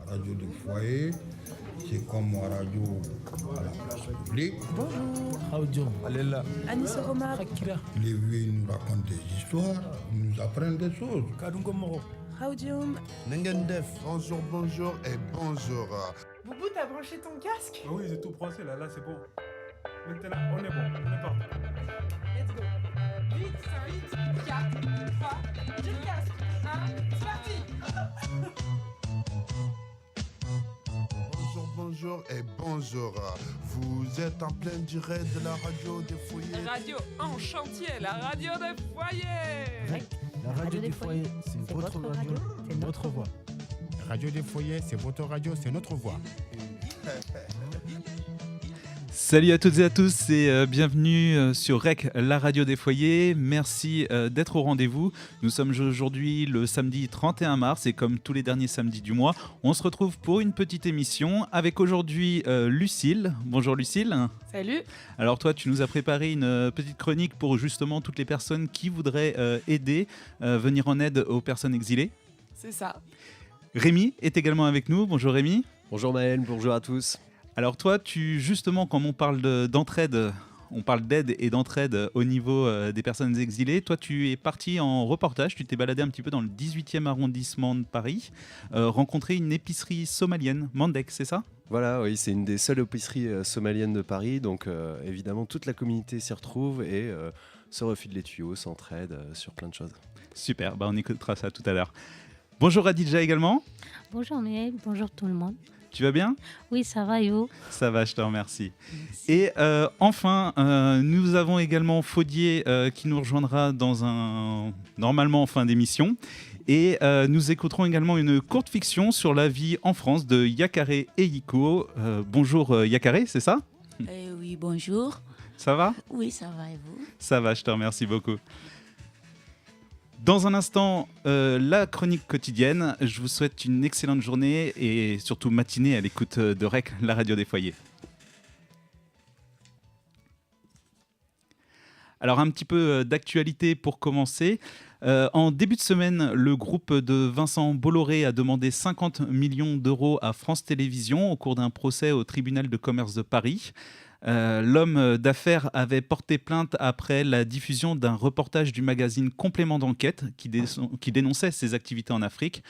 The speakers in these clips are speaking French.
radio du foyer, c'est comme radio à la place publique. Bonjour. Audio. Alela. Anissa Omar. Hakira. Les vieux nous racontent des histoires, nous apprennent des choses. Kadungo Moro. Audium. Nengendef. Bonjour, bonjour et bonjour. Boubou, t'as branché ton casque? Oui, j'ai tout branché là, c'est bon. Maintenant, on est bon, on est parti. Let's go. Vite, 5, 4, 3, j'ai le casque. 1, c'est parti. Bonjour, bonjour et bonjour. Vous êtes en plein direct de la radio des foyers. Radio en chantier, la radio des foyers. La radio des foyers, c'est votre radio, c'est notre voix. Radio des foyers, c'est votre radio, c'est notre voix. Salut à toutes et à tous et bienvenue sur REC, la radio des foyers. Merci d'être au rendez-vous. Nous sommes aujourd'hui le samedi 31 mars et comme tous les derniers samedis du mois, on se retrouve pour une petite émission avec aujourd'hui Lucille. Bonjour Lucille. Salut. Alors toi, tu nous as préparé une petite chronique pour justement toutes les personnes qui voudraient aider, venir en aide aux personnes exilées. C'est ça. Rémi est également avec nous. Bonjour Rémi. Bonjour Maël, bonjour à tous. Alors toi, justement, quand on parle d'entraide, on parle d'aide et d'entraide au niveau des personnes exilées, toi tu es parti en reportage, tu t'es baladé un petit peu dans le 18e arrondissement de Paris, rencontrer une épicerie somalienne, Mandek, c'est ça ? Voilà, oui, c'est une des seules épiceries somaliennes de Paris, donc évidemment toute la communauté s'y retrouve et se refile les tuyaux, s'entraide sur plein de choses. Super, on écoutera ça tout à l'heure. Bonjour Adidja également. Bonjour Maël, bonjour tout le monde. Tu vas bien ? Oui, ça va et vous ? Ça va, je te remercie. Merci. Et enfin, nous avons également Faudier qui nous rejoindra normalement en fin d'émission. Et nous écouterons également une courte fiction sur la vie en France de Yakaré et Yiko. Bonjour Yakaré, c'est ça ? Oui, bonjour. Ça va ? Oui, ça va et vous ? Ça va, je te remercie beaucoup. Dans un instant, la chronique quotidienne. Je vous souhaite une excellente journée et surtout matinée à l'écoute de REC, la radio des foyers. Alors un petit peu d'actualité pour commencer. En début de semaine, le groupe de Vincent Bolloré a demandé 50 millions d'euros à France Télévisions au cours d'un procès au tribunal de commerce de Paris. L'homme d'affaires avait porté plainte après la diffusion d'un reportage du magazine Complément d'enquête qui dénonçait ses activités en Afrique.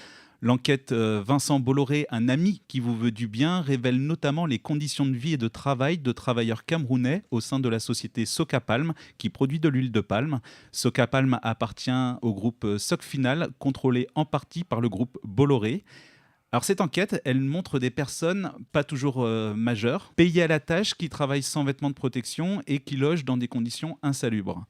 L'enquête Vincent Bolloré, un ami qui vous veut du bien, révèle notamment les conditions de vie et de travail de travailleurs camerounais au sein de la société Socapalm qui produit de l'huile de palme. Socapalm appartient au groupe Socfinal, contrôlé en partie par le groupe Bolloré. Alors cette enquête, elle montre des personnes pas toujours majeures, payées à la tâche, qui travaillent sans vêtements de protection et qui logent dans des conditions insalubres.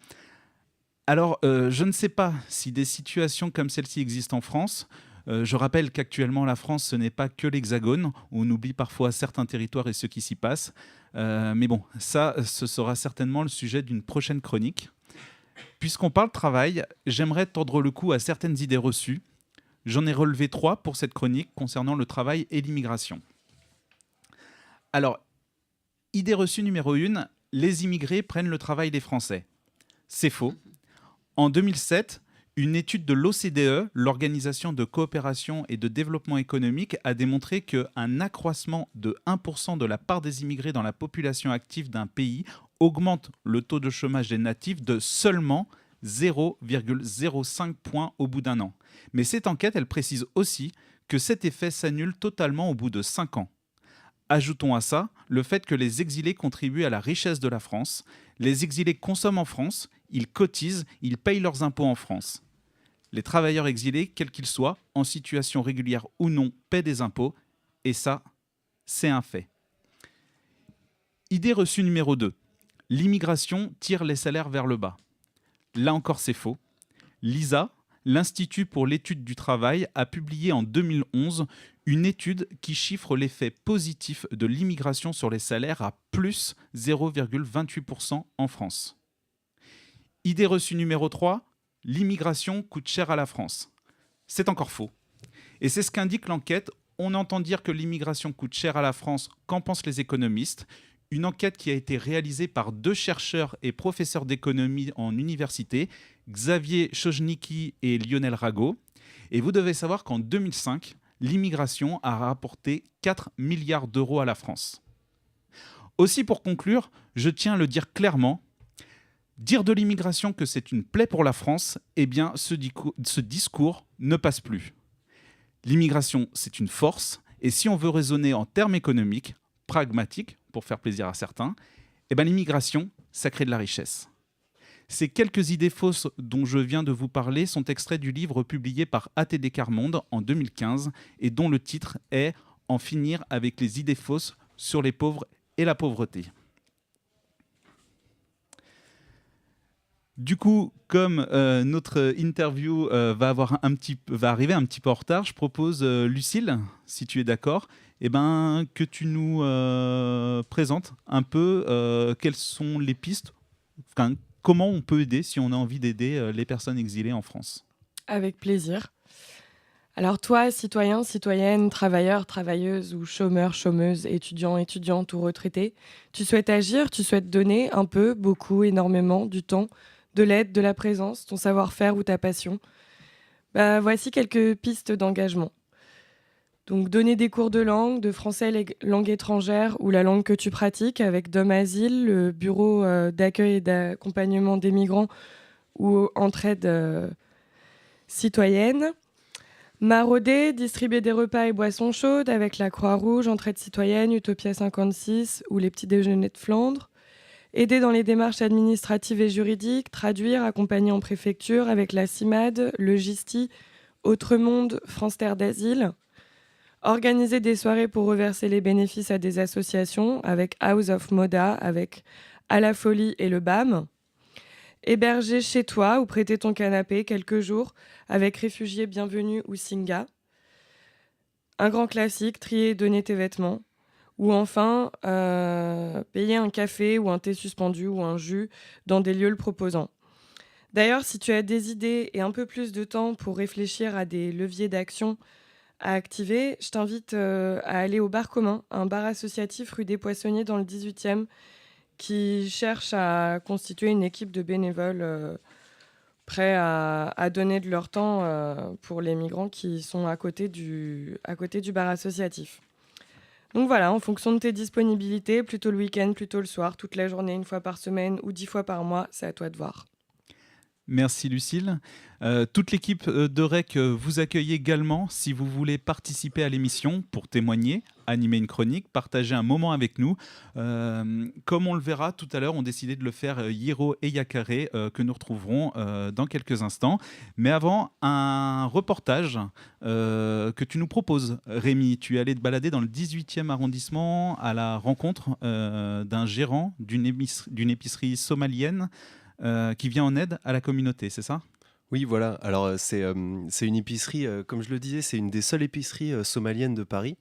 Alors je ne sais pas si des situations comme celle-ci existent en France. Je rappelle qu'actuellement la France, ce n'est pas que l'Hexagone. On oublie parfois certains territoires et ce qui s'y passe. Mais bon, ça, ce sera certainement le sujet d'une prochaine chronique. Puisqu'on parle travail, j'aimerais tordre le cou à certaines idées reçues. J'en ai relevé 3 pour cette chronique concernant le travail et l'immigration. Alors, idée reçue numéro 1, les immigrés prennent le travail des Français. C'est faux. En 2007, une étude de l'OCDE, l'Organisation de coopération et de développement économique, a démontré qu'un accroissement de 1% de la part des immigrés dans la population active d'un pays augmente le taux de chômage des natifs de seulement 0,05 points au bout d'un an. Mais cette enquête, elle précise aussi que cet effet s'annule totalement au bout de 5 ans. Ajoutons à ça le fait que les exilés contribuent à la richesse de la France. Les exilés consomment en France, ils cotisent, ils payent leurs impôts en France. Les travailleurs exilés, quels qu'ils soient, en situation régulière ou non, paient des impôts. Et ça, c'est un fait. Idée reçue numéro 2. L'immigration tire les salaires vers le bas. Là encore, c'est faux. L'ISA, l'Institut pour l'étude du travail, a publié en 2011 une étude qui chiffre l'effet positif de l'immigration sur les salaires à plus 0,28% en France. Idée reçue numéro 3, l'immigration coûte cher à la France. C'est encore faux. Et c'est ce qu'indique l'enquête. On entend dire que l'immigration coûte cher à la France. Qu'en pensent les économistes ? Une enquête qui a été réalisée par 2 chercheurs et professeurs d'économie en université, Xavier Chojnicki et Lionel Rago. Et vous devez savoir qu'en 2005, l'immigration a rapporté 4 milliards d'euros à la France. Aussi, pour conclure, je tiens à le dire clairement, dire de l'immigration que c'est une plaie pour la France, eh bien, ce discours ne passe plus. L'immigration, c'est une force, et si on veut raisonner en termes économiques, pragmatiques, pour faire plaisir à certains, eh bien, l'immigration, ça crée de la richesse. Ces quelques idées fausses dont je viens de vous parler sont extraits du livre publié par ATD Quart Monde en 2015 et dont le titre est « En finir avec les idées fausses sur les pauvres et la pauvreté ». Du coup, comme notre interview va arriver un petit peu en retard, je propose, Lucille, si tu es d'accord, que tu nous présentes un peu quelles sont les pistes, comment on peut aider si on a envie d'aider les personnes exilées en France. Avec plaisir. Alors toi, citoyen, citoyenne, travailleur, travailleuse ou chômeur, chômeuse, étudiant, étudiante ou retraité, tu souhaites agir, tu souhaites donner un peu, beaucoup, énormément, du temps, de l'aide, de la présence, ton savoir-faire ou ta passion. Voici quelques pistes d'engagement. Donc, donner des cours de langue, de français, langue étrangère ou la langue que tu pratiques avec Dom Asile, le bureau d'accueil et d'accompagnement des migrants ou Entraide citoyenne. Marauder, distribuer des repas et boissons chaudes avec la Croix-Rouge, Entraide citoyenne, Utopia 56 ou les petits déjeuners de Flandre. Aider dans les démarches administratives et juridiques, traduire, accompagner en préfecture avec la CIMAD, le GISTI, Autre Monde, France Terre d'Asile. Organiser des soirées pour reverser les bénéfices à des associations avec House of Moda, avec À la Folie et le BAM. Héberger chez toi ou prêter ton canapé quelques jours avec Réfugiés Bienvenus ou Singa. Un grand classique, trier et donner tes vêtements. Ou enfin, payer un café ou un thé suspendu ou un jus dans des lieux le proposant. D'ailleurs, si tu as des idées et un peu plus de temps pour réfléchir à des leviers d'action à activer, je t'invite à aller au Bar Commun, un bar associatif rue des Poissonniers dans le 18e, qui cherche à constituer une équipe de bénévoles prêts à donner de leur temps pour les migrants qui sont à côté du bar associatif. Donc voilà, en fonction de tes disponibilités, plutôt le week-end, plutôt le soir, toute la journée, 1 fois par semaine ou 10 fois par mois, c'est à toi de voir. Merci Lucille. Toute l'équipe de REC vous accueille également si vous voulez participer à l'émission pour témoigner, animer une chronique, partager un moment avec nous. Comme on le verra tout à l'heure, on a décidé de le faire Hiro et Yakare que nous retrouverons dans quelques instants. Mais avant, un reportage que tu nous proposes. Rémi, tu es allé te balader dans le 18e arrondissement à la rencontre d'un gérant d'une épicerie somalienne qui vient en aide à la communauté, c'est ça ? Oui, voilà. Alors, c'est une épicerie, comme je le disais, c'est une des seules épiceries somaliennes de Paris.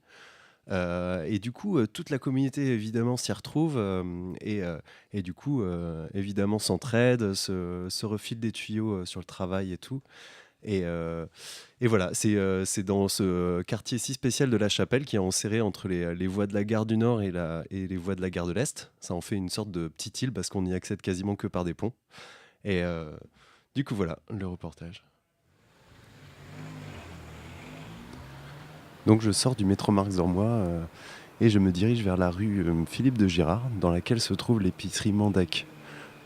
Et du coup, toute la communauté, évidemment, s'y retrouve et du coup, évidemment, s'entraide, se refile des tuyaux sur le travail et tout. Et voilà, c'est dans ce quartier si spécial de La Chapelle qui est enserré entre les voies de la gare du Nord et les voies de la gare de l'Est. Ça en fait une sorte de petite île parce qu'on n'y accède quasiment que par des ponts. Et du coup, voilà le reportage. Donc je sors du métro Marx Dormois et je me dirige vers la rue Philippe de Girard dans laquelle se trouve l'épicerie Mandek.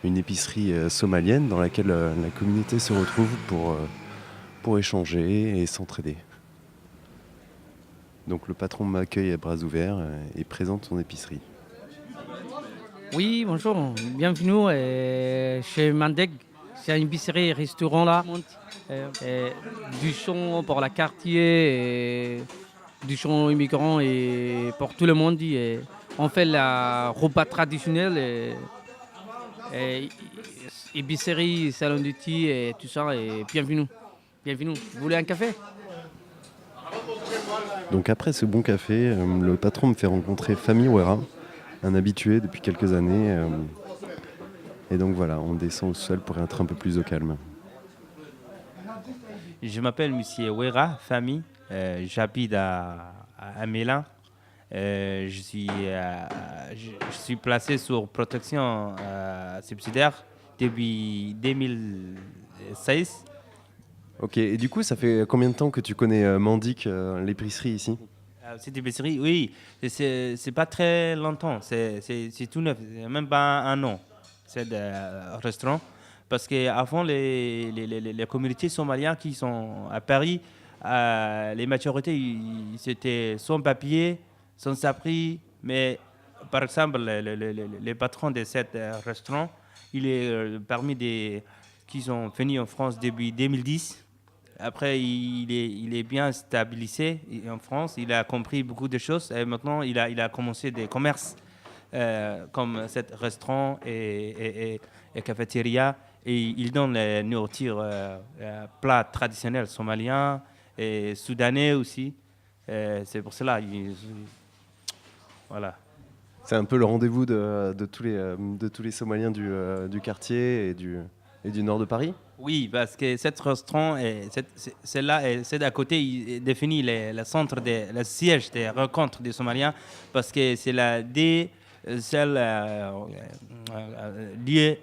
Une épicerie somalienne dans laquelle la communauté se retrouve pour échanger et s'entraider. Donc le patron m'accueille à bras ouverts et présente son épicerie. Oui, bonjour, bienvenue chez Mandek. C'est une épicerie et restaurant là. Du champ pour le quartier, du champ immigrant et pour tout le monde. Et on fait le repas traditionnel, épicerie, salon de thé et tout ça. Et bienvenue. Bienvenue. Vous voulez un café ? Donc après ce bon café, le patron me fait rencontrer Fami Ouera, un habitué depuis quelques années. Et donc voilà, on descend au sol pour être un peu plus au calme. Je m'appelle Monsieur Ouera, Fami. J'habite à Mélan. Je suis placé sur protection subsidiaire depuis 2016. Ok, et du coup, ça fait combien de temps que tu connais Mandic, l'épicerie ici? Cette épicerie, oui, c'est pas très longtemps, c'est tout neuf, c'est même pas un an, c'est un restaurant. Parce qu'avant, les communautés somaliennes qui sont à Paris, les majorités, c'était sans papier, sans abri. Mais par exemple, les patrons de ce restaurant, il est parmi des qui sont venus en France depuis 2010. Après, il est bien stabilisé en France. Il a compris beaucoup de choses. Et maintenant, il a commencé des commerces comme ce restaurant et cafétéria. Et il donne la nourriture, plats traditionnels somaliens et soudanais aussi. C'est pour cela. Voilà. C'est un peu le rendez-vous de tous les Somaliens du quartier et du nord de Paris? Oui, parce que cet restaurant, c'est à côté, il définit le centre, le siège des rencontres des Somaliens, parce que c'est des seuls lieux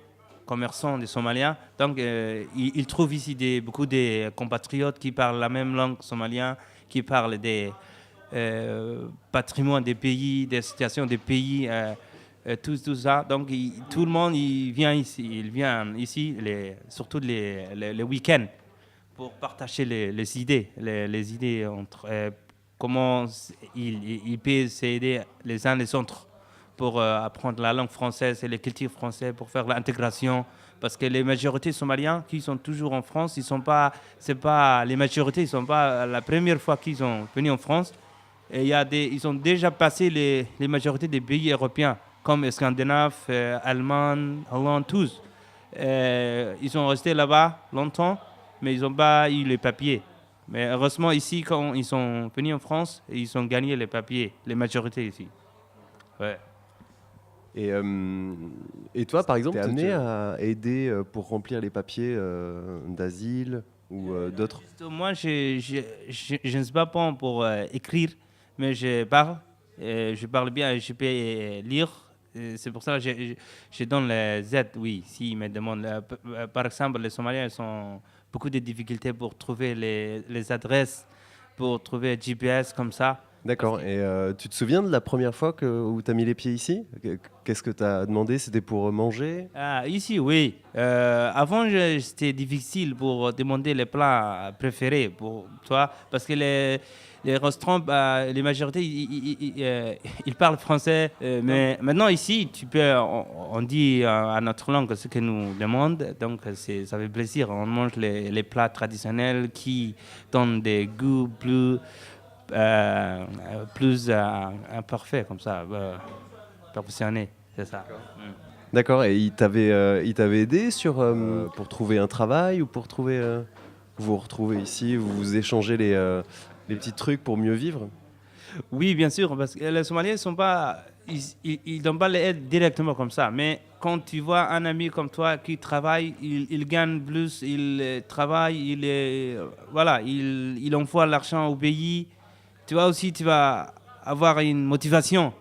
commerçants des Somaliens. Donc, ils trouvent ici beaucoup de compatriotes qui parlent la même langue somalienne, qui parlent des patrimoines des pays, des situations des pays, tout ça. Donc, tout le monde il vient ici, surtout les week-ends, pour partager les idées entre comment ils peuvent s'aider les uns les autres pour apprendre la langue française et les cultures françaises, pour faire l'intégration. Parce que les majorités somaliennes qui sont toujours en France, les majorités, ils sont pas la première fois qu'ils sont venus en France. Et ils ont déjà passé les majorités des pays européens, comme Scandinaves, Allemands, Hollande, tous. Ils sont restés là-bas longtemps, mais ils n'ont pas eu les papiers. Mais heureusement, ici, quand ils sont venus en France, ils ont gagné les papiers, les majorités ici. Ouais. Et toi, par exemple, tu es amené à aider pour remplir les papiers d'asile ou d'autres? Moi, je ne suis pas bon pour écrire, mais je parle bien, je peux lire. C'est pour ça que je donne les aides, oui, s'ils me demandent. Par exemple, les Somaliens ont beaucoup de difficultés pour trouver les adresses, pour trouver GPS comme ça. D'accord. Et tu te souviens de la première fois où tu as mis les pieds ici? Qu'est-ce que tu as demandé? C'était pour manger? Ici, oui. Avant, c'était difficile pour demander les plats préférés pour toi, parce que les restaurants, les majorités, ils parlent français. Mais maintenant, ici, on dit à notre langue ce que nous demandent. Donc, ça fait plaisir. On mange les plats traditionnels qui donnent des goûts plus imparfait comme ça, perfectionné, c'est ça. D'accord, et il t'avait aidé pour trouver un travail ou pour vous retrouver ici, vous échangez les petits trucs pour mieux vivre? Oui, bien sûr, parce que les Somaliens ils donnent pas l'aide directement comme ça, mais quand tu vois un ami comme toi qui travaille, il gagne plus, il travaille, il envoie l'argent au pays. Tu vois aussi, tu vas avoir une motivation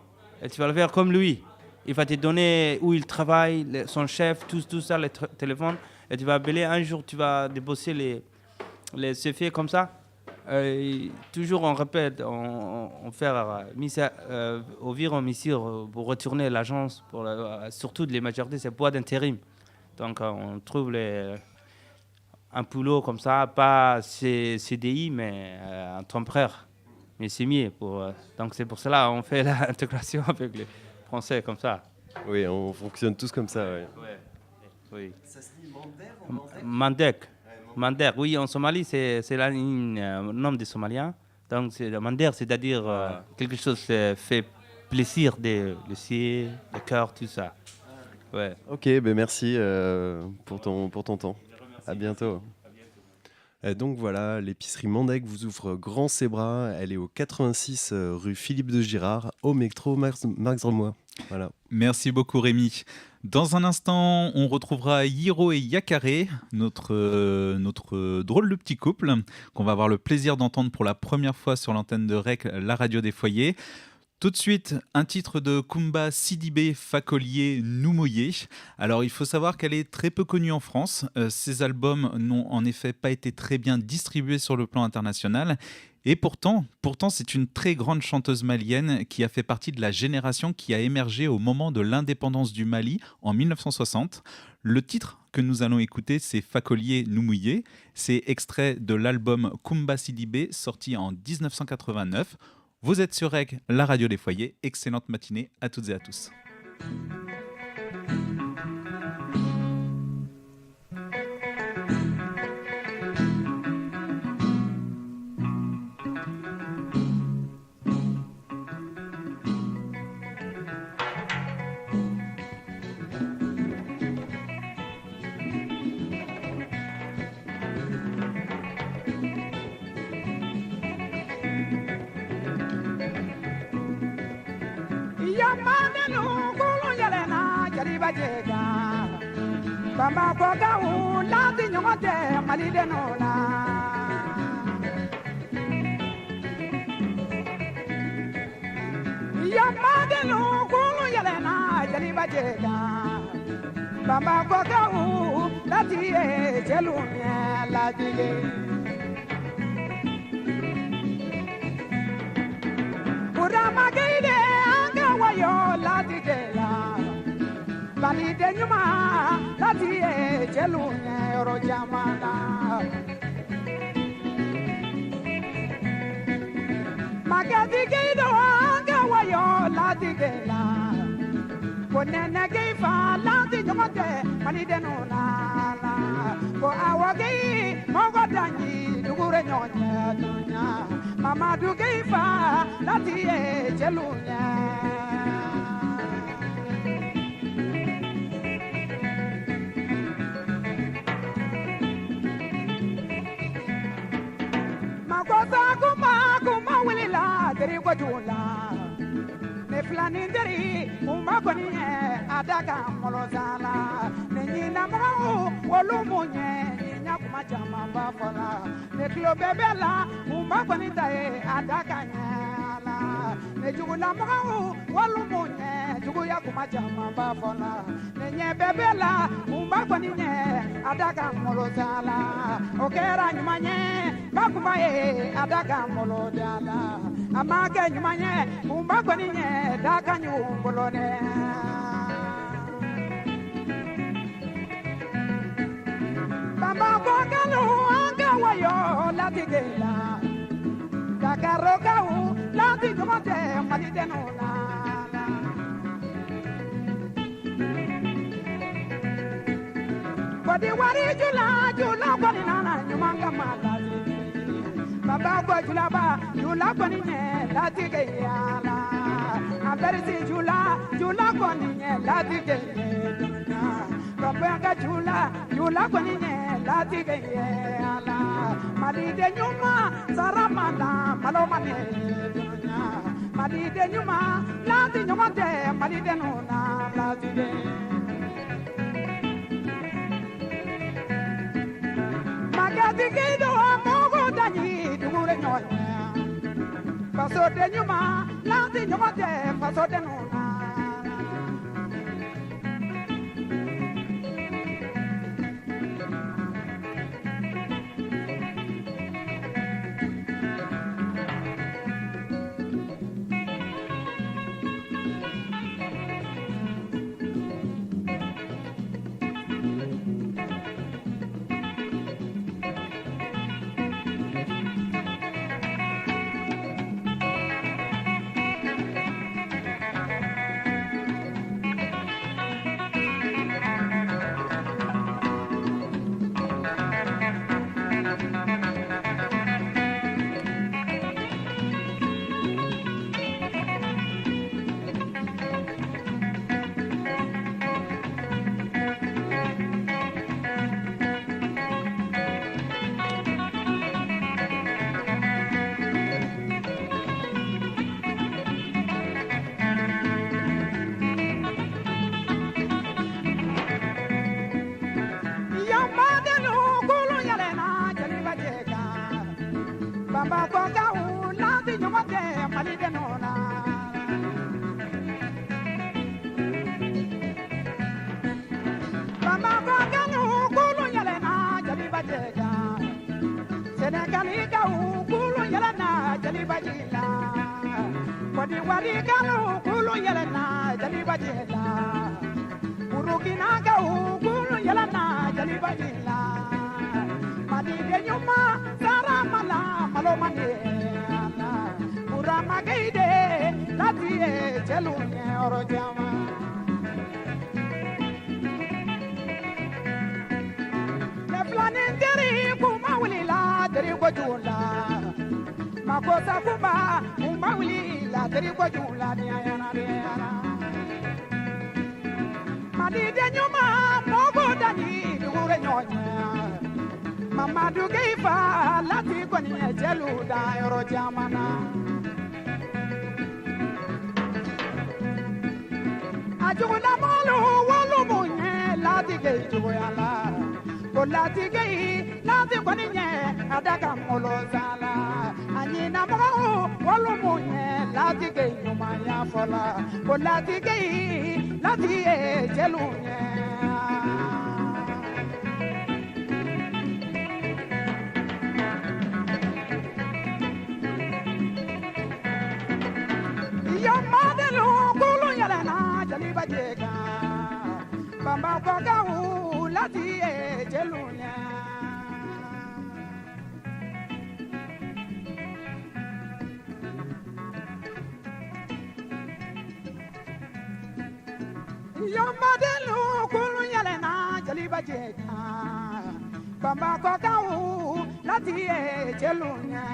et tu vas le faire comme lui. Il va te donner où il travaille, son chef, tout ça, le téléphone. Et tu vas appeler un jour, tu vas déposer les CV comme ça. Toujours on répète, on fait ouvrir une mission pour retourner l'agence, surtout les majorités, c'est pour d'intérim. Donc on trouve un boulot comme ça, pas CDI, mais un temporaire. Mais c'est mieux. Donc c'est pour cela qu'on fait l'intégration avec les Français comme ça. Oui, on fonctionne tous comme ça. Ouais. Oui. Ça se dit Mandek? Mandek, oui, en Somalie, c'est un nom des Somaliens. Donc Mandek, c'est-à-dire quelque chose qui fait plaisir des cieux, le cœur, tout ça. Ouais. Ok, ben merci pour ton temps. À bientôt. Donc voilà, l'épicerie Mandek vous ouvre grand ses bras. Elle est au 86 rue Philippe de Girard, au métro Max Remois. Voilà. Merci beaucoup Rémi. Dans un instant, on retrouvera Hiro et Yakare, notre drôle de petit couple, qu'on va avoir le plaisir d'entendre pour la première fois sur l'antenne de REC, la radio des foyers. Tout de suite, un titre de Kumba Sidibé Fakolié Noumoyé. Alors, il faut savoir qu'elle est très peu connue en France. Ses albums n'ont en effet pas été très bien distribués sur le plan international. Et pourtant, c'est une très grande chanteuse malienne qui a fait partie de la génération qui a émergé au moment de l'indépendance du Mali en 1960. Le titre que nous allons écouter, c'est Fakolié Noumouyé. C'est extrait de l'album Kumba Sidibé, sorti en 1989. Vous êtes sur REG, la radio des foyers. Excellente matinée à toutes et à tous. Bamba koga u lati nyomote malide nona Yamade no kulu yelena jaliba jega Bamba koga u lati e jelunya lajige Urama geide anga wayo lati jela Balide nyuma lati e jelunya oro jamana Magadi geido anga wayo lati gela Konene geifa lati nyomote balide nona la Ko awagi mogo danyi dugure nyonya dunya Mama du geifa lati e jelunya Kuma wilila deri wajula ne flani deri uma koni adaka molozala ne nyina mo wolu munye nya kuma jama ba fola ne klo bebela uma koni tae adaka nyala ne jugula mo wolu munye jugu ya kuma jama ba fola ne nye bebela uma koni nye adaka molozala okera nyumanye bakuma e adaka molodala amake nyumanye umba kwaninye daka nyumbolone bamba kwakalo anga wayo latigela kakaroka u latigomote malidenona Body wari jula kwani nana nyumanga malazi Baba kwa jula ba jula kwani nye lati ke yala Aberisi jula kwani nye lati ke yala Baba jula kwani nye lati ke yala Malide nyuma saramala malomane Malide nyuma lati nyuma te malide nuna lati ke Magadi gido mogo danyi dugure nyonya Paso de nyuma lati nyuma te paso de nuna Bamba koga u lati nyomote malide nona Kodi wari kalo kulu yelena jaliba jela. Burukina ka kulu yelena jaliba jela. Madi de nyuma sara mala malo mane. Burama geide latie jelunye orojama. Neflanin deri kuma wulila deri wajula. Makosa kuba kuma wulila deri wajula ni ayana ayana. Madi de nyuma mogo dani dure nyonya. Mamadu Geifa lati koni jelu da yoro jamana. Ajuna molu wolu munye lati gei jugoyala. Ko lati gei lati koni nye adaka molo zala. Anyina mo wolu munye lati gei numaya fola. Ko lati gei lati jelu nye. Jega bamba boga u lati e jelunya yo madelu kulu yelena jaliba jega bamba boga u lati e jelunya.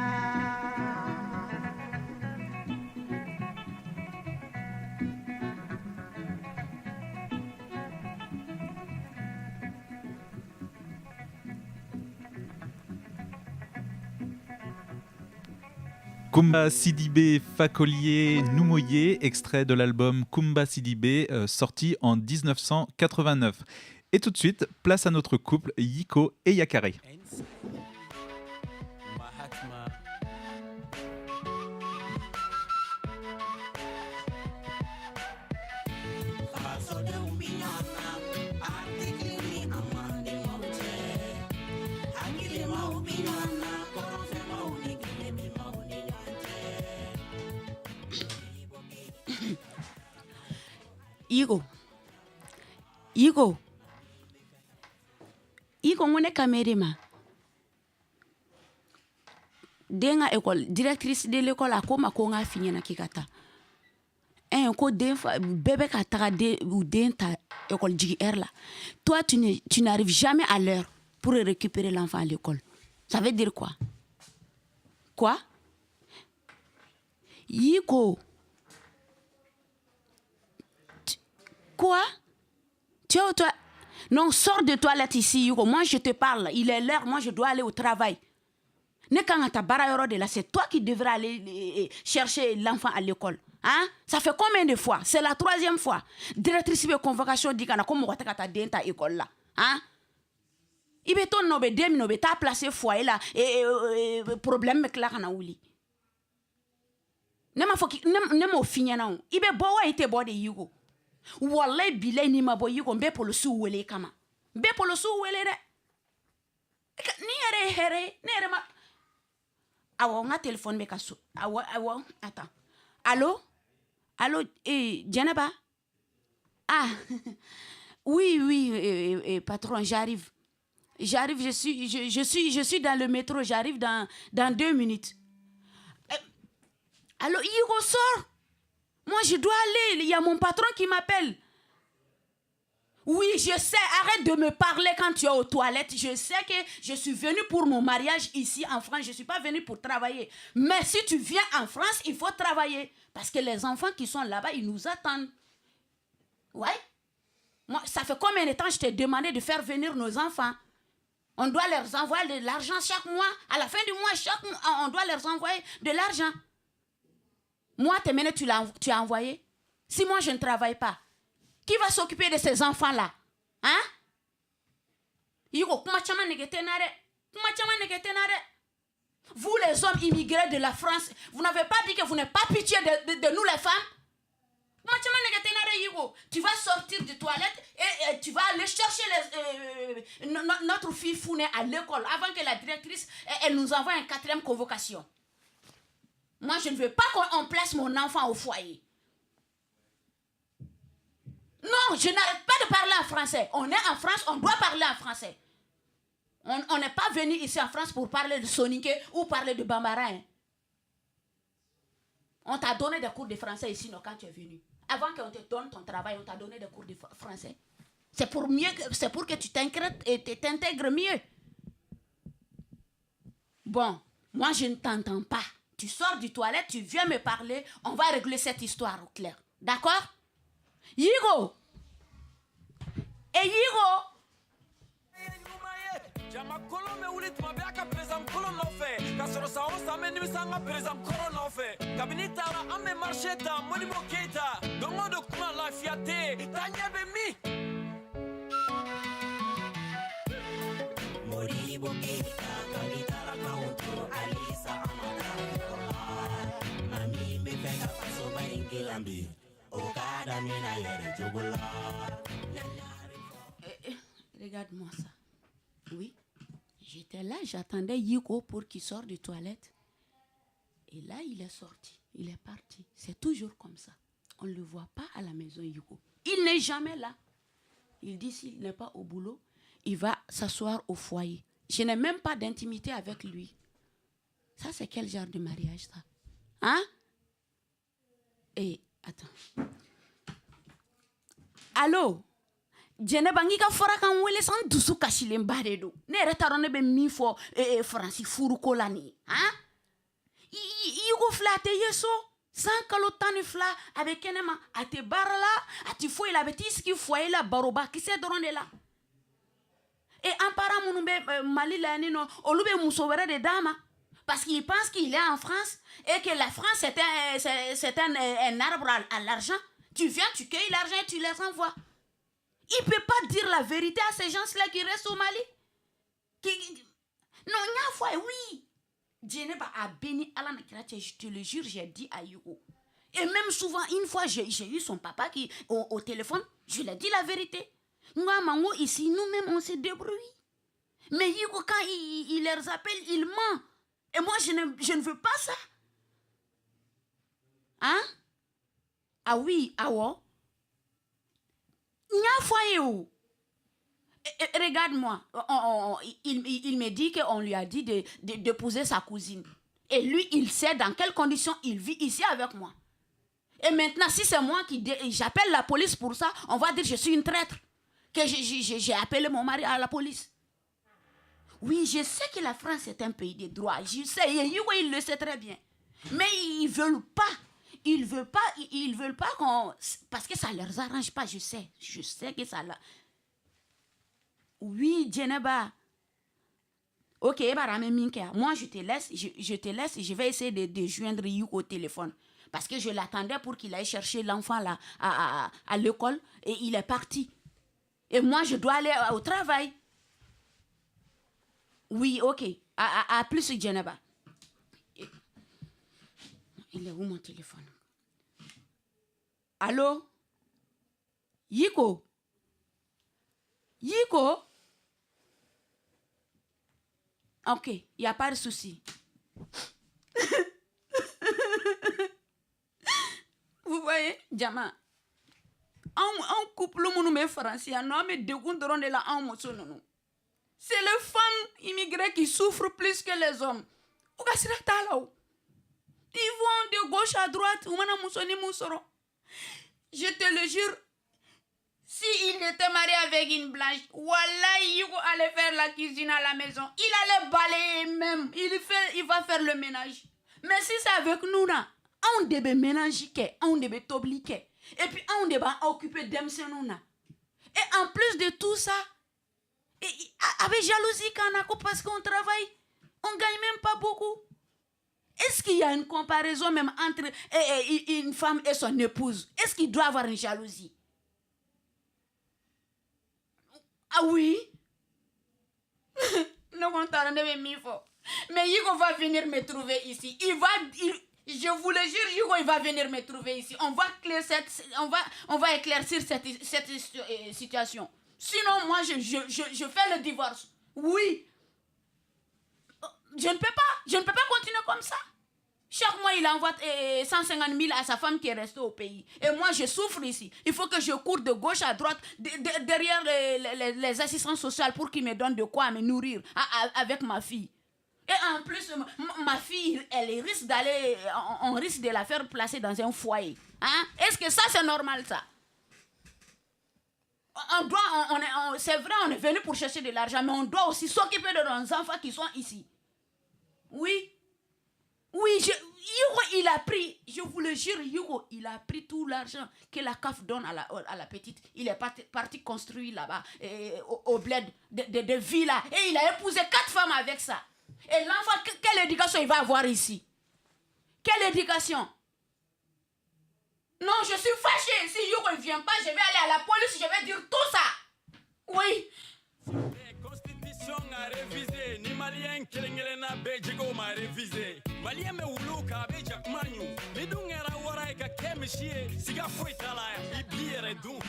Kumba Sidibé Fakolier Noumoyé, extrait de l'album Kumba Sidibé, sorti en 1989. Et tout de suite, place à notre couple Yiko et Yakare. Iko ngone kamerima. Denga école, directrice de l'école a koma konga fini na kikata. Ko den bébé ka taga de ou den ta école JR là. Toi tu n'arrives jamais à l'heure pour récupérer l'enfant à l'école. Ça veut dire quoi? Quoi? Iko. Quoi? Tu es au toilette? Non, sors de toilette ici, Yugo. Moi, je te parle. Il est l'heure, moi, je dois aller au travail. C'est toi qui devrais aller chercher l'enfant à l'école. Hein? Ça fait combien de fois? C'est la 3e fois. Directrice de convocation dit qu'on a comme on ta denta école là. Hein? Il beton no be dem no be ta placé foyer là et problème avec la kana ouli. Nema foki nema ofinya na. Ibe bo wa ite bo de Yugo. Wallahi bilay ni mabo Yugo mbe polo su wele kama. Mbe polo su wele de. Ni ere ma. Awa nga téléphone be kaso. Awa attends. Allô? Allô, Djanaba? Ah, oui, patron, j'arrive. J'arrive, je suis dans le métro, j'arrive dans 2 minutes. Allô, Hugo, sors. Moi, je dois aller, il y a mon patron qui m'appelle. Oui, je sais, arrête de me parler quand tu es aux toilettes. Je sais que je suis venue pour mon mariage ici en France. Je ne suis pas venue pour travailler. Mais si tu viens en France, il faut travailler. Parce que les enfants qui sont là-bas, ils nous attendent. Ouais. Moi, ça fait combien de temps que je t'ai demandé de faire venir nos enfants? On doit leur envoyer de l'argent chaque mois. À la fin du mois, chaque mois, on doit leur envoyer de l'argent. Moi, tes menées, tu as envoyé. Si moi, je ne travaille pas, qui va s'occuper de ces enfants-là? Hein? Vous, les hommes immigrés de la France, vous n'avez pas dit que vous n'avez pas pitié de nous, les femmes? Tu vas sortir des toilettes et tu vas aller chercher notre fille Founé à l'école avant que la directrice elle nous envoie une 4e convocation. Moi, je ne veux pas qu'on place mon enfant au foyer. Non, je n'arrête pas de parler en français. On est en France, on doit parler en français. On n'est pas venu ici en France pour parler de Soniké ou parler de Bambara. Hein. On t'a donné des cours de français ici non, quand tu es venu. Avant qu'on te donne ton travail, on t'a donné des cours de français. C'est pour que tu t'intègres mieux. Bon, moi je ne t'entends pas. Tu sors du toilette, tu viens me parler, on va régler cette histoire au clair. D'accord? Yigo! Et Yigo! Jama kolon me wuli tuma bɛɛ a ka perezan kolon nɔfɛ ka sɔrɔ san o san bɛ nimisa an ka perezan kɔrɔ nɔfɛ kabini taara an bɛ marshe ta Modibo Keyita don o don kuma lafiya tɛ yen taa ɲɛ bɛ min. Modibo Keyita kabi taara kan to Alisa Amada yɔrɔ la mami bɛ fɛ ka faso ba in dilan bi o ka damina yɛrɛ jogo la. Regarde-moi ça. Oui. J'étais là, j'attendais Yiko pour qu'il sorte des toilettes. Et là, il est sorti. Il est parti. C'est toujours comme ça. On ne le voit pas à la maison, Yiko. Il n'est jamais là. Il dit s'il n'est pas au boulot, il va s'asseoir au foyer. Je n'ai même pas d'intimité avec lui. Ça, c'est quel genre de mariage, ça? Hein? Et, attends. Allô? Jene bangi ka fora kan wele san dusu kasilen ba de do ne yɛrɛ t'a dɔn ne bɛ min fɔ faransi furuko la nin han Yigo filɛ a tɛ ye so san kalo 12 a bɛ kɛnɛma a tɛ baara la a tɛ foyi la a bɛ t'i sigi foyer la baroba kisɛ dɔrɔn de la et an parents minnu bɛ Mali la yan nɔ olu bɛ muso wɛrɛ de d'a ma parce qu'il pense qu'il est en France et que la France c'est un arbre à l'argent. Tu viens, tu cueilles l'argent et tu les envoies. Il ne peut pas dire la vérité à ces gens-là qui restent au Mali. Non, une fois, oui. Djeneba a béni Allah Nakirache, je te le jure, j'ai dit à Yugo. Et même souvent, une fois, j'ai eu son papa qui, au téléphone, je lui ai dit la vérité. Nous, ici, nous-mêmes, on se débrouille. Mais Yugo, quand il les appelle, il ment. Et moi, je ne veux pas ça. Hein? Ah oui, ah ouais. Regarde-moi, il me dit qu'on lui a dit d'épouser sa cousine. Et lui, il sait dans quelles conditions il vit ici avec moi. Et maintenant, si c'est moi qui j'appelle la police pour ça, on va dire que je suis une traître. Que j'ai appelé mon mari à la police. Oui, je sais que la France est un pays de droit. Je sais, il le sait très bien. Mais ils ne veulent pas. Ils veulent pas qu'on... Parce que ça ne leur arrange pas, je sais que ça... Oui, Djeneba. Ok, moi je te laisse et je vais essayer de joindre Yuko au téléphone. Parce que je l'attendais pour qu'il aille chercher l'enfant là à l'école et il est parti. Et moi je dois aller au travail. Oui, ok. À plus, Djeneba. Il est où mon téléphone? Allô? Yiko? Yiko? Ok, il n'y a pas de souci. Vous voyez, Djama, un couple qui français, c'est les femmes immigrées qui souffrent plus que les hommes. Ils vont de gauche à droite. Je te le jure, s'il était marié avec une blanche, voilà, il allait faire la cuisine à la maison. Il allait balayer même. Il va faire le ménage. Mais si c'est avec nous, là, on devait ménager, on devait t'obliger. Et puis, on devait occuper d'Emsenuna. Et en plus de tout ça, avec jalousie, parce qu'on travaille, on ne gagne même pas beaucoup. Est-ce qu'il y a une comparaison même entre une femme et son épouse? Est-ce qu'il doit avoir une jalousie? Ah oui? Non, on t'a rendu mes faux. Mais Yigo va venir me trouver ici. Je vous le jure, Yigo, il va venir me trouver ici. On va éclaircir cette situation. Sinon, moi, je fais le divorce. Oui. Je ne peux pas continuer comme ça. Chaque mois, il envoie 150 000 à sa femme qui est restée au pays. Et moi, je souffre ici. Il faut que je cours de gauche à droite, derrière les assistantes sociales pour qu'ils me donnent de quoi me nourrir avec ma fille. Et en plus, ma fille, on risque de la faire placer dans un foyer. Hein? Est-ce que ça, c'est normal, ça? C'est vrai, on est venu pour chercher de l'argent, mais on doit aussi s'occuper de nos enfants qui sont ici. Oui. Oui, Hugo, il a pris, je vous le jure, Hugo, il a pris tout l'argent que la CAF donne à la petite. Il est parti construire là-bas, au bled de villas. Et il a épousé 4 femmes avec ça. Et l'enfant, quelle éducation il va avoir ici? Quelle éducation? Non, je suis fâchée. Si Hugo ne vient pas, je vais aller à la police, je vais dire tout ça. Oui. Constitution a révisé, ni malien kelengelena bejigo ma révisé. Malien me wuluka be jakmanyu. Ni dungera wara ka kemishie, siga foitala ibiere dun.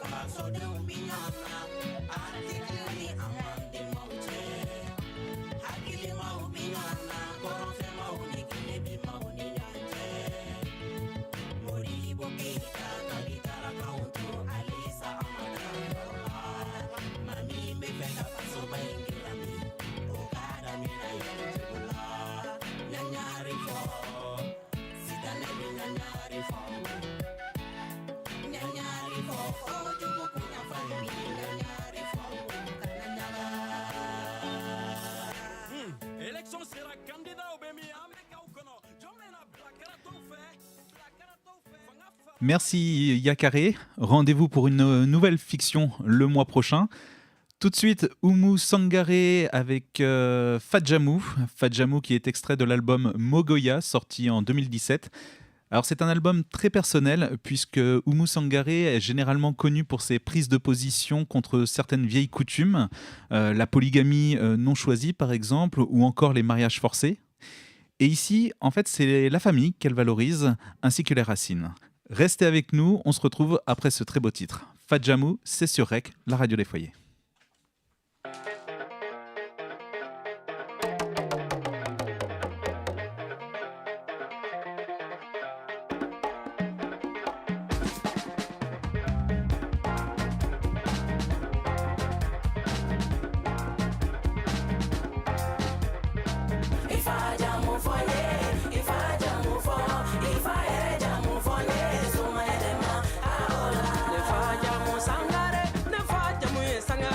Faso de uminyana, artikili amande mauche. Hakili maubinyana, koronse mauniki bi mauninyanje. Mori bokita kalitara kauntu alisa amada. Mami me pega paso baingira mi. Okada mi na yejula. Nyanyari fo. Sidane mi nyanyari fo. Nyanyari fo. Ojugo kunya fami nyanyari fo. Kananyala. Élection sera candidat au BMI Amerika ukono. Jomena blakara to fe. Merci Yakare. Rendez-vous pour une nouvelle fiction le mois prochain. Tout de suite, Oumou Sangaré avec Fadjamou. Fadjamou qui est extrait de l'album Mogoya, sorti en 2017. Alors c'est un album très personnel puisque Oumou Sangaré est généralement connu pour ses prises de position contre certaines vieilles coutumes, la polygamie non choisie par exemple, ou encore les mariages forcés. Et ici, en fait, c'est la famille qu'elle valorise, ainsi que les racines. Restez avec nous, on se retrouve après ce très beau titre. Fadjamou, c'est sur REC, la radio des foyers. Sangare, ne faja mu sangare.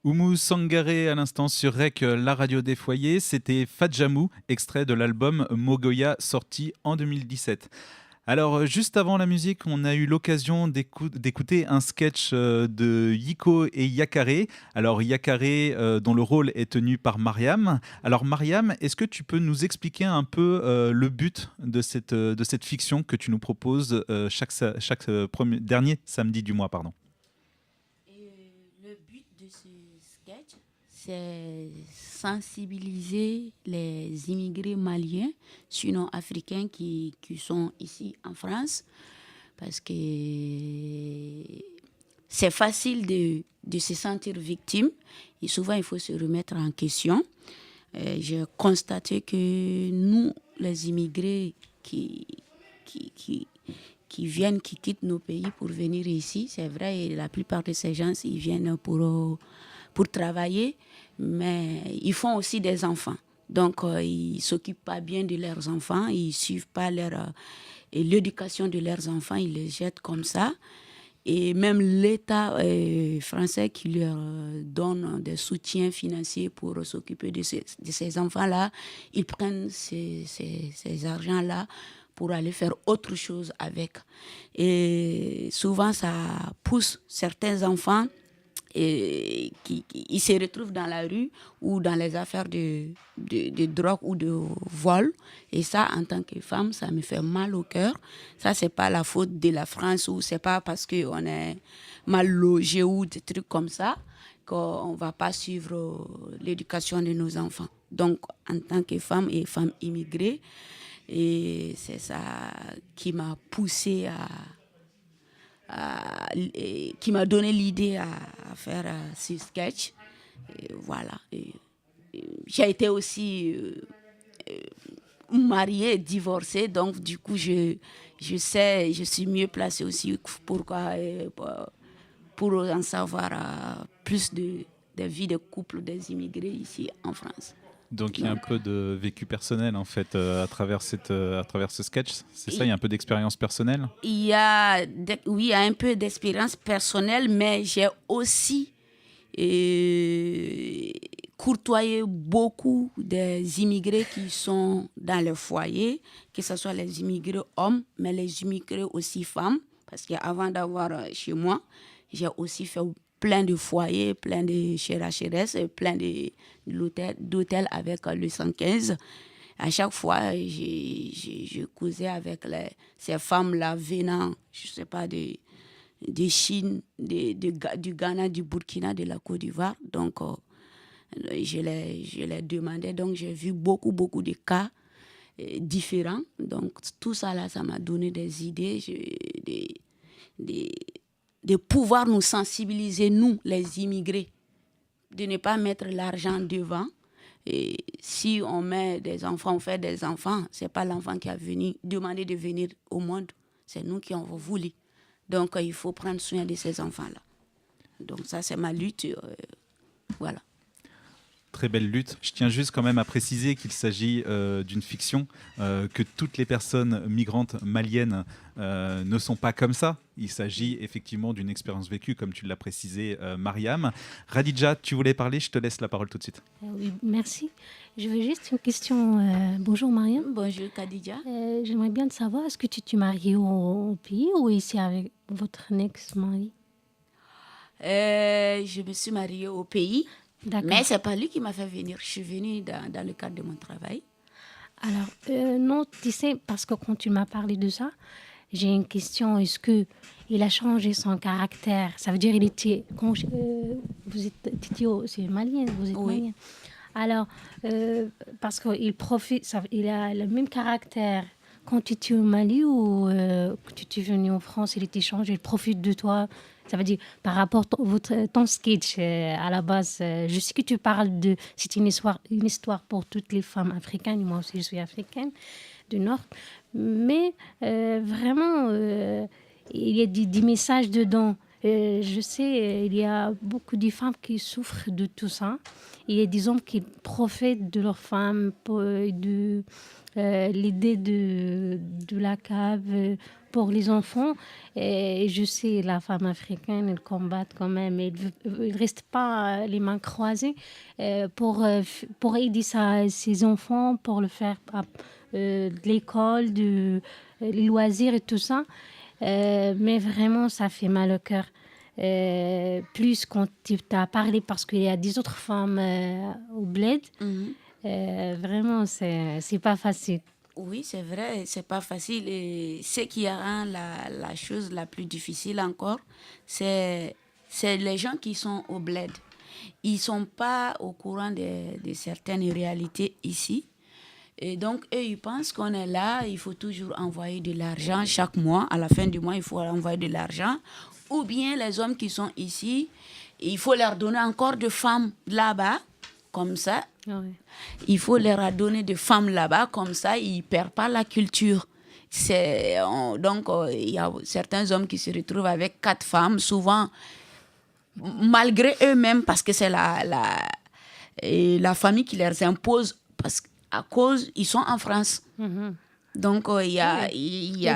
Oumou Sangaré à l'instant sur REC, la radio des foyers. C'était Fadjamou, extrait de l'album Mogoya, sorti en 2017. Alors, juste avant la musique, on a eu l'occasion d'écouter un sketch de Yiko et Yakare. Alors, Yakare, dont le rôle est tenu par Mariam. Alors, Mariam, est-ce que tu peux nous expliquer un peu le but de cette fiction que tu nous proposes chaque dernier samedi du mois, pardon. Le but de ce sketch, c'est sensibiliser les immigrés maliens, sinon africains qui sont ici en France, parce que c'est facile de se sentir victime et souvent il faut se remettre en question. J'ai constaté que nous, les immigrés qui viennent, qui quittent nos pays pour venir ici, c'est vrai, et la plupart de ces gens, ils viennent pour travailler, mais ils font aussi des enfants. Donc, ils ne s'occupent pas bien de leurs enfants, ils ne suivent pas l'éducation de leurs enfants, ils les jettent comme ça. Et même l'État français qui leur donne des soutiens financiers pour s'occuper de ces enfants-là, ils prennent ces argents-là pour aller faire autre chose avec. Et souvent, ça pousse certains enfants et ils se retrouvent dans la rue ou dans les affaires de drogue ou de vol. Et ça, en tant que femme, ça me fait mal au cœur. Ça, c'est pas la faute de la France ou c'est pas parce qu'on est mal logé ou des trucs comme ça qu'on va pas suivre l'éducation de nos enfants. Donc, en tant que femme et femme immigrée, et c'est ça qui m'a poussée qui m'a donné l'idée à faire ce sketch. Et voilà. J'ai été aussi mariée, divorcée, donc du coup, je suis mieux placée aussi pour en savoir plus des vies de couple des immigrés ici en France. Donc il y a un peu de vécu personnel en fait à travers ce sketch, c'est ça, il y a un peu d'expérience personnelle. Oui, il y a un peu d'expérience personnelle, mais j'ai aussi courtoyé beaucoup des immigrés qui sont dans le foyer, que ce soit les immigrés hommes, mais les immigrés aussi femmes, parce qu'avant d'avoir chez moi, j'ai aussi fait plein de foyers, plein de CHRS, plein d'hôtels avec le 115. À chaque fois, je causais avec ces femmes-là venant, je ne sais pas, de Chine, du Ghana, du Burkina, de la Côte d'Ivoire. Donc, je les demandais. Donc, j'ai vu beaucoup de cas différents. Donc, tout ça, là, ça m'a donné des idées, de pouvoir nous sensibiliser, nous, les immigrés, de ne pas mettre l'argent devant. Et si on met des enfants, on fait des enfants, ce n'est pas l'enfant qui a demandé de venir au monde, c'est nous qui avons voulu. Donc, il faut prendre soin de ces enfants-là. Donc, ça, c'est ma lutte. Voilà. Très belle lutte. Je tiens juste quand même à préciser qu'il s'agit d'une fiction, que toutes les personnes migrantes maliennes ne sont pas comme ça. Il s'agit effectivement d'une expérience vécue, comme tu l'as précisé, Mariam. Radija, tu voulais parler, je te laisse la parole tout de suite. Oui, merci. Je veux juste une question. Bonjour Mariam. Bonjour Khadija. J'aimerais bien savoir, est-ce que tu t'es mariée au pays ou ici avec votre ex-mari? Je me suis mariée au pays. D'accord. Mais ce n'est pas lui qui m'a fait venir. Je suis venue dans le cadre de mon travail. Alors, non, tu sais, parce que quand tu m'as parlé de ça, j'ai une question. Est-ce qu'il a changé son caractère? Ça veut dire qu'il était... c'est malien, vous êtes malien. Alors, parce qu'il profite, il a le même caractère quand tu étais au Mali ou quand tu étais venu en France, il était changé, il profite de toi. Ça veut dire, par rapport à ton sketch, à la base, je sais que tu parles de... C'est une histoire pour toutes les femmes africaines. Moi aussi, je suis africaine du Nord. Mais vraiment, il y a des messages dedans. Je sais, il y a beaucoup de femmes qui souffrent de tout ça. Il y a des hommes qui profitent de leurs femmes pour l'idée de la cave pour les enfants. Et je sais, la femme africaine, elle combat quand même. Elle ne reste pas les mains croisées pour aider ses enfants, pour le faire de l'école, les loisirs et tout ça. Mais vraiment, ça fait mal au cœur. Plus quand tu as parlé, parce qu'il y a des autres femmes au bled. Vraiment, c'est pas facile. Oui, c'est vrai, c'est pas facile. Et ce qui rend la chose la plus difficile encore, c'est les gens qui sont au bled. Ils sont pas au courant de certaines réalités ici. Et donc, eux, ils pensent qu'on est là, il faut toujours envoyer de l'argent chaque mois. À la fin du mois, il faut envoyer de l'argent. Ou bien les hommes qui sont ici, il faut leur donner encore de femmes là-bas, comme ça. Oui. Il faut leur donner des femmes là-bas, comme ça, ils ne perdent pas la culture. Donc, il y a certains hommes qui se retrouvent avec 4 femmes, souvent, malgré eux-mêmes, parce que c'est la famille qui leur impose, parce qu'à cause, ils sont en France. Donc, il y a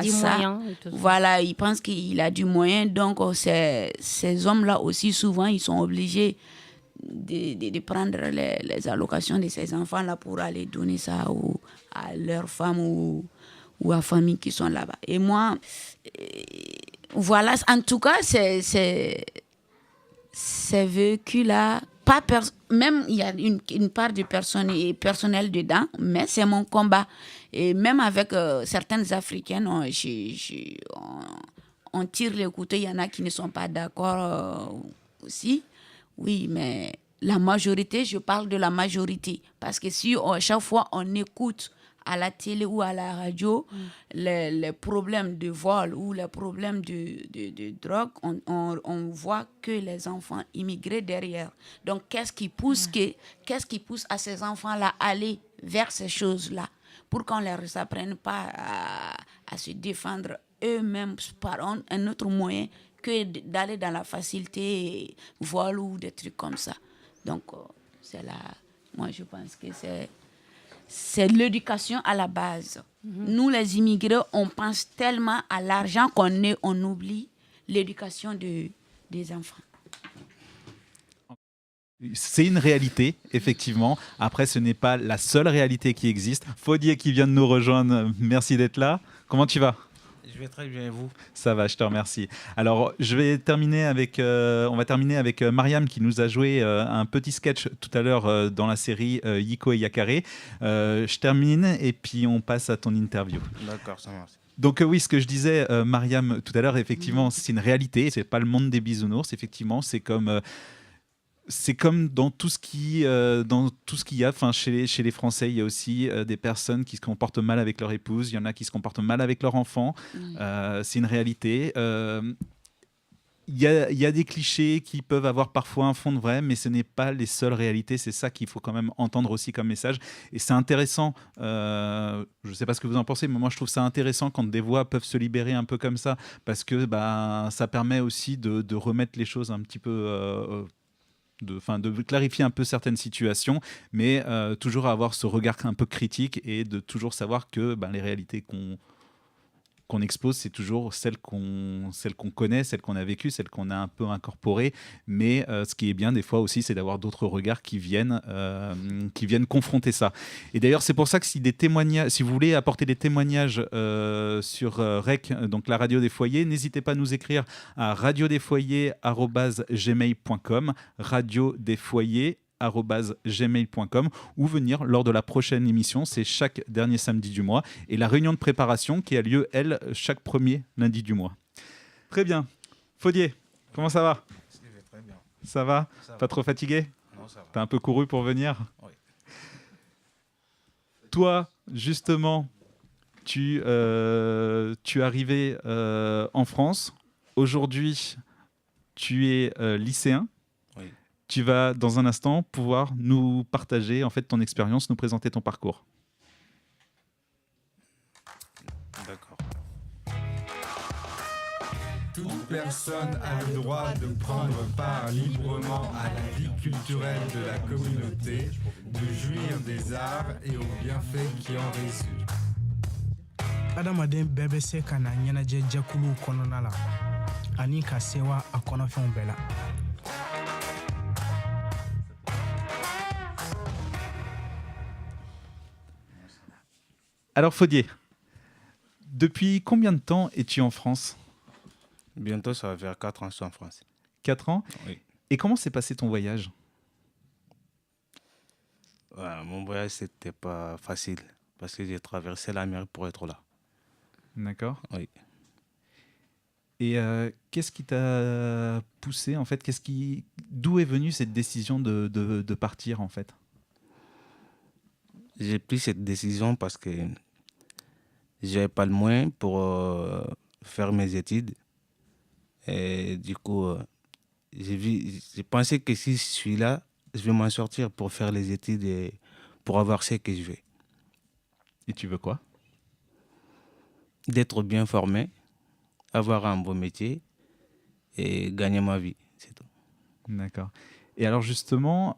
du ça. moyen et tout ça. Voilà, il pense qu'il a du moyen. Donc, ces hommes-là aussi, souvent, ils sont obligés de prendre les allocations de ces enfants-là pour aller donner ça à leurs femmes ou à la famille qui sont là-bas. Et moi, voilà, en tout cas, ces véhicules-là, même il y a une part de personnel dedans, mais c'est mon combat. Et même avec certaines Africaines, on tire les couteaux, il y en a qui ne sont pas d'accord aussi. Oui, mais la majorité, je parle de la majorité. Parce que si chaque fois on écoute à la télé ou à la radio les problèmes de vol ou les problèmes de drogue, on voit que les enfants immigrés derrière. Donc, qu'est-ce qui pousse à ces enfants-là à aller vers ces choses-là pour qu'on ne leur apprenne pas à se défendre eux-mêmes par un autre moyen que d'aller dans la facilité, vol ou des trucs comme ça. Donc, moi, je pense que c'est l'éducation à la base. Nous, les immigrés, on pense tellement à l'argent qu'on oublie l'éducation des enfants. C'est une réalité, effectivement. Après, ce n'est pas la seule réalité qui existe. Fodier qui vient de nous rejoindre, merci d'être là. Comment tu vas ? Je vais très bien, et vous ? Ça va, je te remercie. Alors, on va terminer avec Mariam qui nous a joué un petit sketch tout à l'heure dans la série Yiko et Yakare. Je termine et puis on passe à ton interview. D'accord, ça marche. Donc oui, ce que je disais, Mariam, tout à l'heure, effectivement, c'est une réalité. C'est pas le monde des bisounours, effectivement. C'est comme dans tout ce qu'il y a, chez les Français, il y a aussi des personnes qui se comportent mal avec leur épouse, il y en a qui se comportent mal avec leur enfant, c'est une réalité. Il y a des clichés qui peuvent avoir parfois un fond de vrai, mais ce n'est pas les seules réalités, c'est ça qu'il faut quand même entendre aussi comme message. Et c'est intéressant, je ne sais pas ce que vous en pensez, mais moi je trouve ça intéressant quand des voix peuvent se libérer un peu comme ça, parce que ça permet aussi de remettre les choses un petit peu... de clarifier un peu certaines situations, mais toujours avoir ce regard un peu critique et de toujours savoir que les réalités qu'on expose, c'est toujours celles qu'on connaît, celles qu'on a vécues, celles qu'on a un peu incorporées, mais ce qui est bien des fois aussi, c'est d'avoir d'autres regards qui viennent confronter ça. Et d'ailleurs, c'est pour ça que si vous voulez apporter des témoignages sur REC, donc la radio des foyers, n'hésitez pas à nous écrire à radiodesfoyers@gmail.com, radiodesfoyers@gmail.com, ou venir lors de la prochaine émission, c'est chaque dernier samedi du mois, et la réunion de préparation qui a lieu, elle, chaque premier lundi du mois. Très bien. Fodier, comment ça va ? Très bien. Ça va ? Pas trop fatigué ? Non, ça va. T'as un peu couru pour venir ? Oui. Toi, justement, tu es arrivé en France. Aujourd'hui, tu es lycéen. Oui. Tu vas, dans un instant, pouvoir nous partager en fait ton expérience, nous présenter ton parcours. D'accord. Toute personne a le droit de prendre part librement à la vie culturelle de la communauté, de jouir des arts et aux bienfaits qui en résultent. adamaden bɛɛ bɛ se ka na ɲɛnajɛ jɛkuluw kɔnɔna la ani ka sewa a kɔnɔfɛnw bɛɛ la. Alors Fodier, depuis combien de temps es-tu en France? Bientôt, ça va faire 4 ans que je suis en France. 4 ans? Oui. Et comment s'est passé ton voyage? Mon voyage, c'était pas facile parce que j'ai traversé la mer pour être là. D'accord. Oui. Et qu'est-ce qui t'a poussé en fait? D'où est venue cette décision de partir en fait? J'ai pris cette décision parce que je n'avais pas le moyen pour faire mes études. Et du coup, j'ai pensé que si je suis là, je vais m'en sortir pour faire les études et pour avoir ce que je veux. Et tu veux quoi? D'être bien formé, avoir un bon métier et gagner ma vie, c'est tout. D'accord. Et alors justement,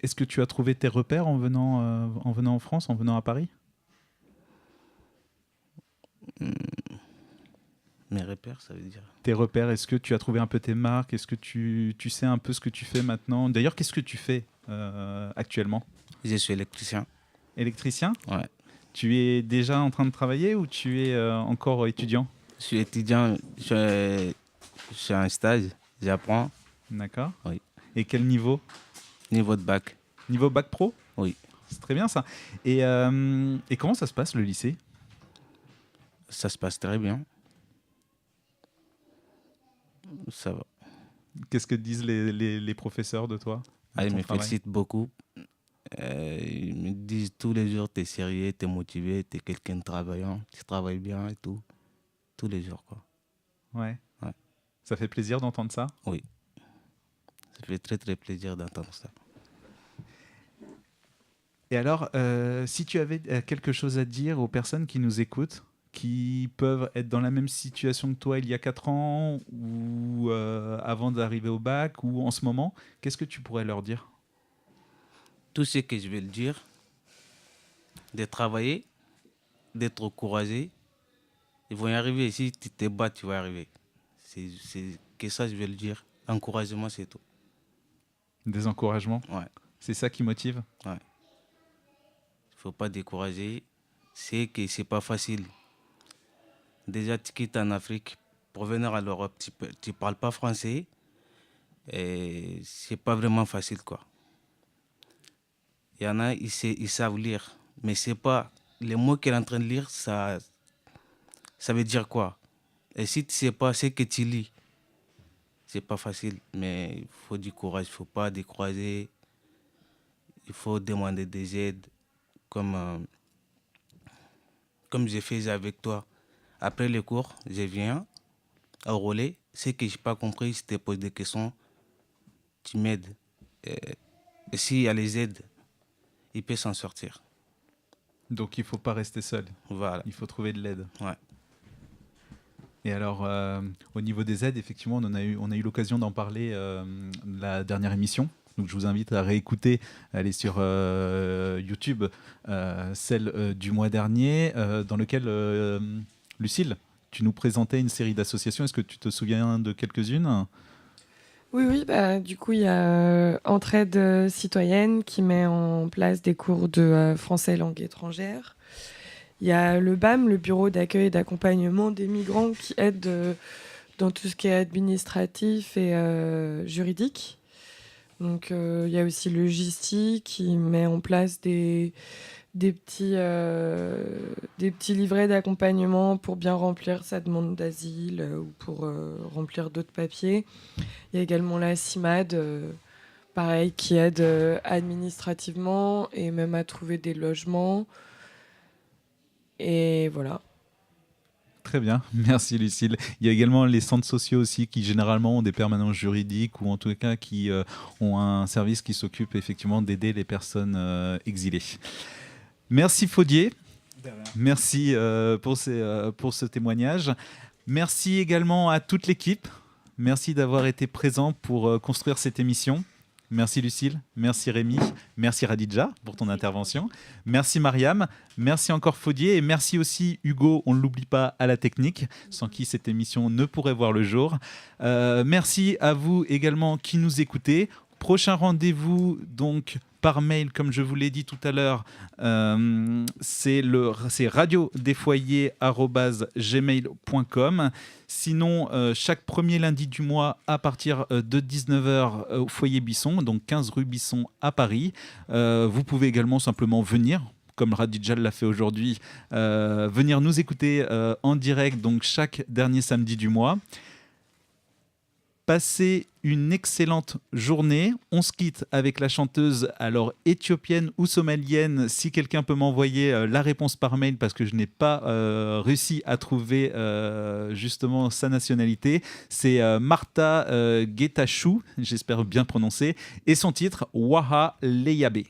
est-ce que tu as trouvé tes repères en venant en France, en venant à Paris? Mes repères, ça veut dire? Tes repères, est-ce que tu as trouvé un peu tes marques? Est-ce que tu sais un peu ce que tu fais maintenant? D'ailleurs, qu'est-ce que tu fais actuellement? Je suis électricien. Électricien? Ouais. Tu es déjà en train de travailler ou tu es encore étudiant? Je suis étudiant, je suis en stage, j'apprends. D'accord. Oui. Et quel niveau? Niveau de bac. Niveau bac pro? Oui. C'est très bien ça. Et comment ça se passe le lycée? Ça se passe très bien. Ça va. Qu'est-ce que disent les professeurs de toi? Ils me félicitent beaucoup. Ils me disent tous les jours, tu es sérieux, tu es motivé, tu es quelqu'un de travaillant, tu travailles bien et tout. Tous les jours, quoi. Ouais. Ouais. Ça fait plaisir d'entendre ça? Oui. Ça fait très, très plaisir d'entendre ça. Et alors, si tu avais quelque chose à dire aux personnes qui nous écoutent, qui peuvent être dans la même situation que toi il y a 4 ans ou avant d'arriver au bac ou en ce moment, qu'est-ce que tu pourrais leur dire? Tout ce que je vais le dire, de travailler, d'être encouragé. Ils vont y arriver. Si tu te bats, tu vas y arriver. C'est que ça, je vais le dire. Encouragement, c'est tout. Des encouragements? Ouais. C'est ça qui motive? Ouais. Il ne faut pas décourager. C'est que ce n'est pas facile. Déjà, tu quittes en Afrique pour venir à l'Europe. Tu ne parles pas français. Et ce n'est pas vraiment facile, quoi. Il y en a, ils savent lire. Mais c'est pas... Les mots qu'elle est en train de lire, ça veut dire quoi? Et si tu ne sais pas ce que tu lis, c'est pas facile. Mais il faut du courage. Il ne faut pas décourager. Il faut demander des aides. Comme j'ai fait avec toi. Après les cours, je viens au relais. Ce que je n'ai pas compris, si tu te poses des questions, tu m'aides. Et s'il y a les aides, il peut s'en sortir. Donc il ne faut pas rester seul. Voilà. Il faut trouver de l'aide. Ouais. Et alors, au niveau des aides, effectivement, on a eu l'occasion d'en parler la dernière émission. Donc je vous invite à réécouter, aller sur YouTube, celle du mois dernier, dans lequel, Lucille, tu nous présentais une série d'associations. Est-ce que tu te souviens de quelques-unes? Oui, du coup, il y a Entraide citoyenne qui met en place des cours de français langue étrangère. Il y a le BAM, le Bureau d'accueil et d'accompagnement des migrants, qui aide dans tout ce qui est administratif et juridique. Donc, il y a aussi le GISTI qui met en place des petits livrets d'accompagnement pour bien remplir sa demande d'asile ou pour remplir d'autres papiers. Il y a également la CIMAD, pareil, qui aide administrativement et même à trouver des logements. Et voilà. Très bien, merci Lucille. Il y a également les centres sociaux aussi qui généralement ont des permanences juridiques ou en tout cas qui ont un service qui s'occupe effectivement d'aider les personnes exilées. Merci Fodier, merci pour ce témoignage. Merci également à toute l'équipe. Merci d'avoir été présent pour construire cette émission. Merci Lucille, merci Rémi, merci Radija pour ton intervention, merci Mariam, merci encore Faudier et merci aussi Hugo, on ne l'oublie pas, à la technique, sans qui cette émission ne pourrait voir le jour. Merci à vous également qui nous écoutez. Prochain rendez-vous donc par mail, comme je vous l'ai dit tout à l'heure, c'est radiodesfoyers@gmail.com. Sinon, chaque premier lundi du mois à partir de 19h au foyer Bisson, donc 15 rue Bisson à Paris. Vous pouvez également simplement venir, comme Radijal l'a fait aujourd'hui, venir nous écouter en direct, donc chaque dernier samedi du mois. Passez une excellente journée. On se quitte avec la chanteuse, alors éthiopienne ou somalienne. Si quelqu'un peut m'envoyer la réponse par mail, parce que je n'ai pas réussi à trouver justement sa nationalité. C'est Martha Getachew, j'espère bien prononcer, et son titre Waha Leyabe.